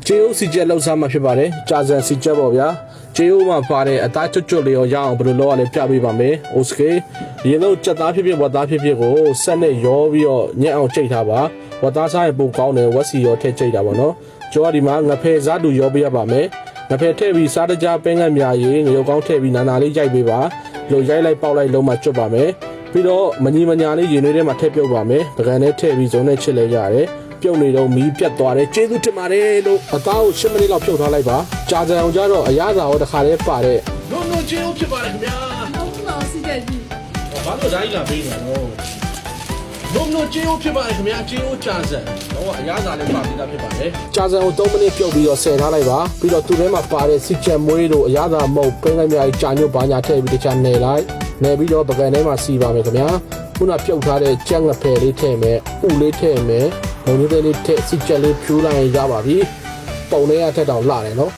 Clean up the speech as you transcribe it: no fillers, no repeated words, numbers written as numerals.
ကျေအိုစီချက်လောက်စားမှဖြစ်ပါတယ်ကြာစံစီချက်ပေါ့ဗျာကျေအိုမှာပါတဲ့အသားကျွတ်ကျွတ်လေးရောရအောင်ဘယ်လိုလုပ်ရလဲပြပေးပါမယ်โอเคရင်တော့ကြက်သားဖြစ်ဖြစ်ဝက်သားဖြစ်ဖြစ်ကိုဆက်နဲ့ရောပြီးတော့ညက်အောင်ချိန်ထားပါဝက်သားစားရင်ပိုကောင်းတယ်ဝက်စီရောထည့်ချိန်တာပေါ့နော်ကျော်ဒီမှာငဖယ်စားတူရောပေးရပါမယ်ငဖယ်ထည့်ပြီးစားတကြားပင်းငတ်များရေငရုတ်ကောင်းထည့်ပြီးနာနာလေးရိုက်ပေးပါလို့ရိုက်လိုက်ပေါက်လိုက်လုံးမှကျွတ်ပါမယ်ပြီးတော့မညီမညာလေးရေနွေးထဲမှာထည့်ပြုတ်ပါမယ်ပကံနဲ့ထည့်ပြီးဇုံနဲ့ချစ်လဲရတယ်ပြုတ်နေတော့မီးပြတ်သွားတယ်ကျေးဇူးတင်ပါတယ်လို့အသားကို10မိနစ်လောက်ဖြုတ်ထားလိုက်ပါကြာကြအောင်ကြတော့အရသာရောတစ်ခါလေးပါတဲ့လုံးလုံးကျေးဇူးဖြစ်ပါတယ်ခင်ဗျာဟုတ်ပါစီတဲ့ကြီးဘာလို့ဓာတ်ကြီးလာပေးနေတော့လုံးလုံးကျေးဇူးဖြစ်ပါတယ်ခင်ဗျာကျေးဇူးကြာစံတော့အရသာလေးပါပြီးသားဖြစ်ပါတယ်ကြာစံကို3မိနစ်ပြုတ်ပြီးတော့ဆယ်ထားလိုက်ပါပြီးတော့သူ့ထဲမှာပါတဲ့စစ်ချက်မွေးတို့အရသာမုတ်ပင်းလိုက်များကြာညွတ်ပါညာထည့်ပြီးတခြားနယ်လိုက်နယ်ပြီးတော့ပကံထဲမှာစီပါမယ်ခင်ဗျာခုနပြုတ်ထားတဲ့ကြက်ငဖယ်လေးထည့်မယ်ဥလေးထည့်မယ်ဘုံလေးလေးထည့်စစ်ချက်လေးဖြူလိုက်ရပါပြီပုံလေးရထက်တောင်လှတယ်နော်